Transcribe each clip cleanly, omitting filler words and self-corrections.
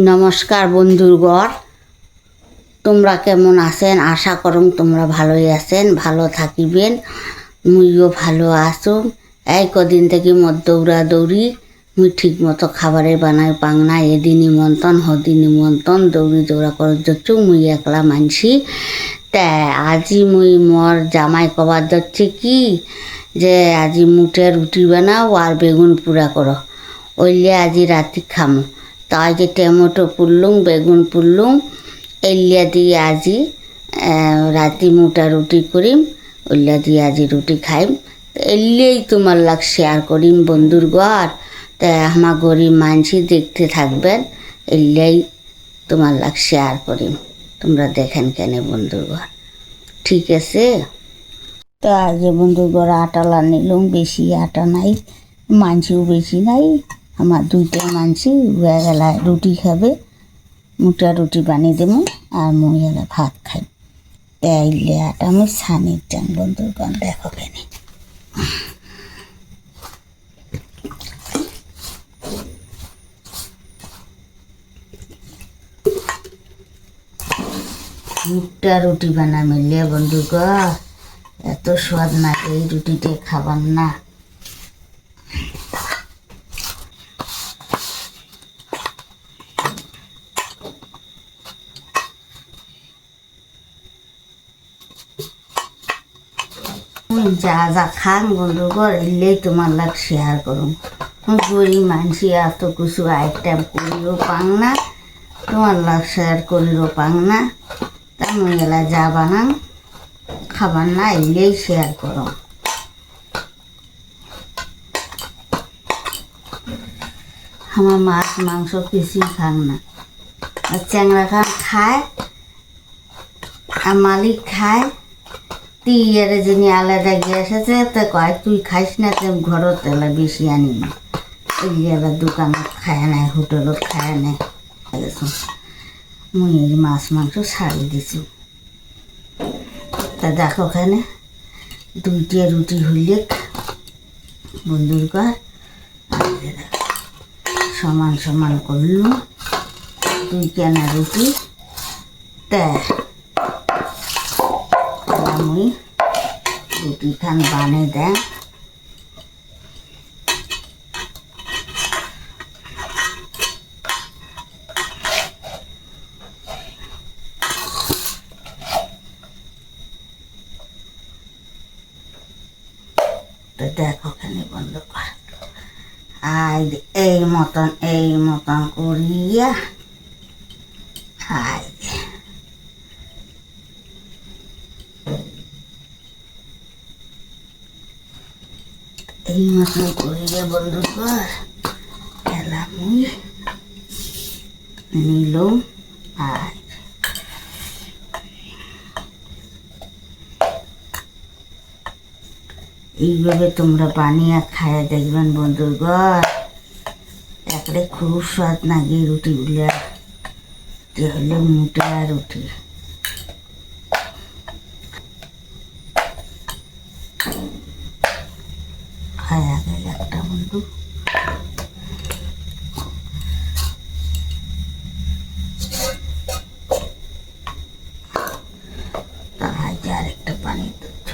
নমস্কার বন্ধুগণ, তোমরা কেমন আছেন? আশা করুন তোমরা ভালোই আছেন, ভালো থাকিবেন। মুইও ভালো আসুন। এই কদিন থেকে মোর দৌড়াদৌড়ি, মুই ঠিক মতো খাবারে বানাই পাং না। এদিন নিমন্ত্রণ হদিন নিমন্ত্রণ, দৌড়ি দৌড়া করে যাচ্ছু। মুই একলা মানছি। তা আজি মুই মোর জামাই কবার যাচ্ছে কি যে আজি মুঠে রুটি বানাও আর বেগুন পুরা করো, ওইলে আজি রাতি খামো। তাই যে টমেটো পুরলুম, বেগুন পুরলুম, এলিয়া দিয়ে আজি রাতি মোটা রুটি করিম, ওইলা দিয়ে আজি রুটি খাইম। এলিয়েই তোমার লাগ শেয়ার করিম বন্ধুর ঘর। তা আমার গরিব মানসি দেখতে থাকবেন, এলিয়াই তোমার লাগ শেয়ার করিম। তোমরা দেখেন কেন বন্ধুর ঘর, ঠিক আছে? তো আজ বন্ধুর ঘর আটালা নিলাম, বেশি আটা নাই, মানসিও বেশি নাই। আমার দুইটা মানসি হয়ে গেল, রুটি খাবে, মোটা রুটি বানিয়ে দেবো আর মুই এলা ভাত খাই। তাইলে আটা আমি ছানির চান বন্ধুর গান দেখো কেন। মুটা রুটি বানা মিলিয়ে বন্ধু গ, এত স্বাদ না এই রুটিতে খাবার না। যা যা খান বন্ধু ঘর, এলেই তোমার লাগ শেয়ার করুন। গরিব মানসি এত কিছু আইটেম করিও পাং না, তোমার লাগ শেয়ার করিও পাং না। তা মুই এলা যা বানান খাবার না, এলেই শেয়ার করো। আমার মাছ মাংস কিছুই খান না। আর চ্যাংরা খান খায়, আর মালিক খায়। তীর যিনি আলাদা গিয়ে এসেছে তো কয় তুই খাইস না, তো ঘরত এলা বেশি আনি না। এই এলা দোকানত খায় নেয়, হোটেলত খায় নেয়। মুই এই মাছ মাংস ছাড়ি দিছি। তা দেখো ওখানে দুইটা রুটি হইলে বন্ধুর ঘর সমান সমান করলুম, দুই কেনা রুটি। তা মুই রুটি খান বানে দেন। তো দেখো খানি বন্ধ কর, আই এই মতন করিয়া আই এই মতন করিয়া বন্ধু কর এলা মুই নিলুম। আর এইভাবে তোমরা বানিয়ে খায় দেখবেন বন্ধুর ঘর, একলে খুব স্বাদ লাগে রুটিগুলা। যে হলে মোটা রুটি। খায়া গেল একটা বন্ধু। আরেকটা পানি দিচ্ছ।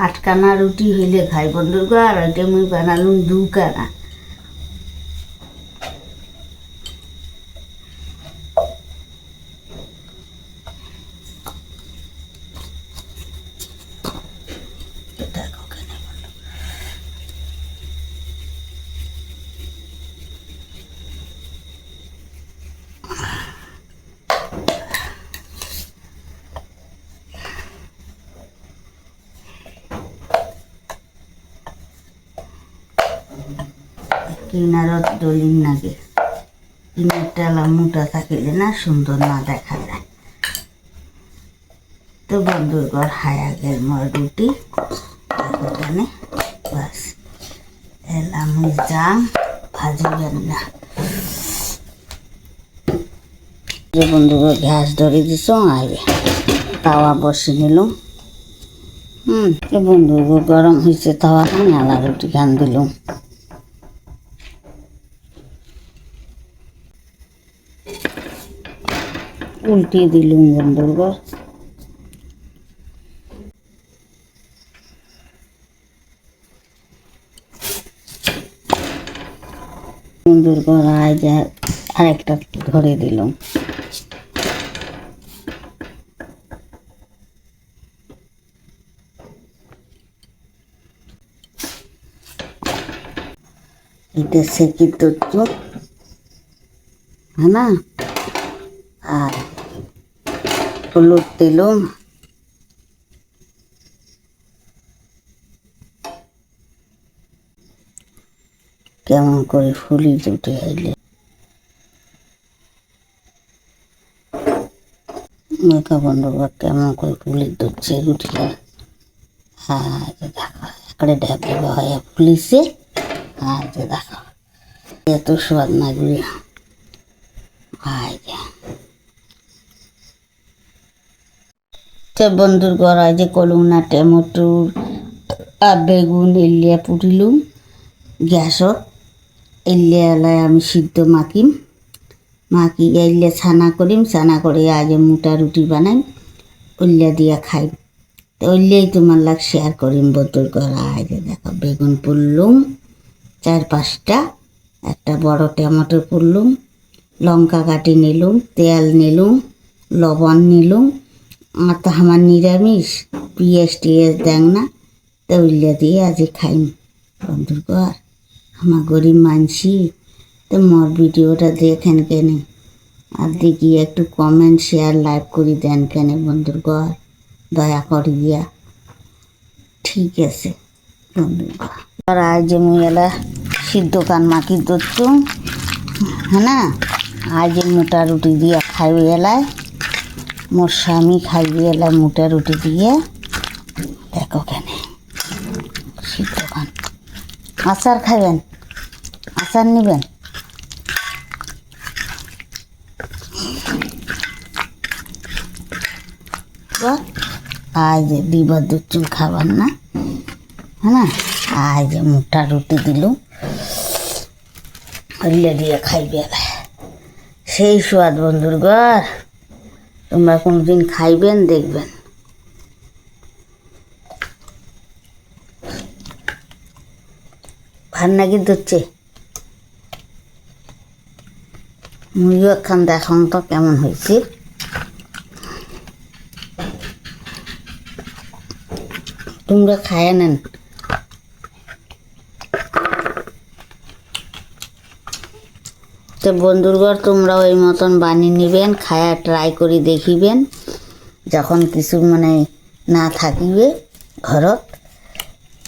আটখানা রুটি হইলে খাই বন্ধুর ঘর, ওইটা মুই বানালুম দুখানা। কিনারত দলিন লাগে, কিনার টালা মোটা থাকিলে না সুন্দর না দেখা যায়। তো বন্ধুর ঘর হায়া গেল মোর রুটি এখানে, বাস এলাম যাম ভাজবেন না। যে বন্ধু গ্যাস ধরে দিছ, আগে তাওয়া বসে নিলাম। বন্ধু গরম হয়েছে তাওয়া, খান আলা রুটি খান দিলাম। উল্টিয়ে দিলুম বন্ধুর ঘর। বন্ধুর ঘর আজ আরেকটা ধরে দিলাম। এটা সেকি তত্ত্ব, হ্যাঁ না, আর হলুদ দিলুম, কেমন করে ফুলি দুটে হইলে মেকা বন্ধুরা কেমন করে ফুলি দুটছে রুটিটা। হ্যাঁ দেখো একড়ে ঢাকে হয়ে ফুলিছে। হ্যাঁ দেখো এত স্বাদ লাগবে। বন্ধুর ঘর আজ কলুনা টমেটোর আর বেগুন এলিয়া পুটিলুম গ্যাসত। এলিয়া এলাই আমি সিদ্ধ মাখিম, মাখি এলিয়া ছানা করিম, ছানা করে আজ মোটা রুটি বানাইম, ওলিয়া দিয়া খাইম। তো ওলিয়াই তোমার লাগ শেয়ার করিম বন্ধুর ঘর। আজ দেখো বেগুন পুড়লুম 4-5টা, একটা বড় টমেটো পুড়লুম, লঙ্কা কাটি নিলুম, তেল নিলুম, লবণ নিলুম। আর তো আমার নিরামিষ, পিঁয়াজ টিয়াজ দেন না, তো উল্লিয়া দিয়ে আজ খাইম বন্ধুর ঘর। আমার গরিব মানসি, তো মোর ভিডিওটা দেখেন কেনে, আর দেখি একটু কমেন্ট শেয়ার লাইক করে দেন কেনে বন্ধুর ঘর, দয়া করিয়া। ঠিক আছে বন্ধুর ঘর। আর আজ মুই এলা সিদ্ধ কান মাখি দচ্ছু, হ্যাঁ না, আজ মোটা রুটি দিয়ে খাইবে এলায়। মোর স্বামী খাইবে এলায় মোটা রুটি দিয়ে। দেখো কেন সিদ্ধ খান। আচার খাবেন? আচার নেবেন? আজ দিবার দুচ্ছু খাবার না, হ্যাঁ না, আজ মোটা রুটি দিল হইলে দিয়ে খাইবে এলায়। সেই স্বাদ বন্ধুর ঘর, তোমরা কোনদিন খাইবেন দেখবেন। ভার নাকি ধরছে, মুড়িও একখান দেখান তো কেমন হয়েছে। তোমরা খায় নেন। তো বন্ধুর ঘর তোমরা ওই মতন বানিয়ে নেবেন, খায়া ট্রাই করে দেখিবেন। যখন কিছু মানে না থাকিবে ঘরত,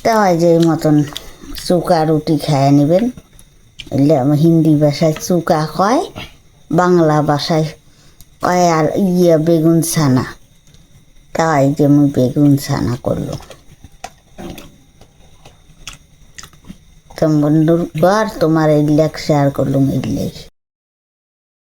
তাই যে মতন চুকা রুটি খাইয়া নেবেন। এলে আমার হিন্দি ভাষায় চুকা কয়, বাংলা ভাষায় কয় আর বেগুন ছানা। তাই যে মুই বেগুন ছানা করলো। তো বন্ধুর ঘর তোমার এই শেয়ার করলুম, এগুলাই।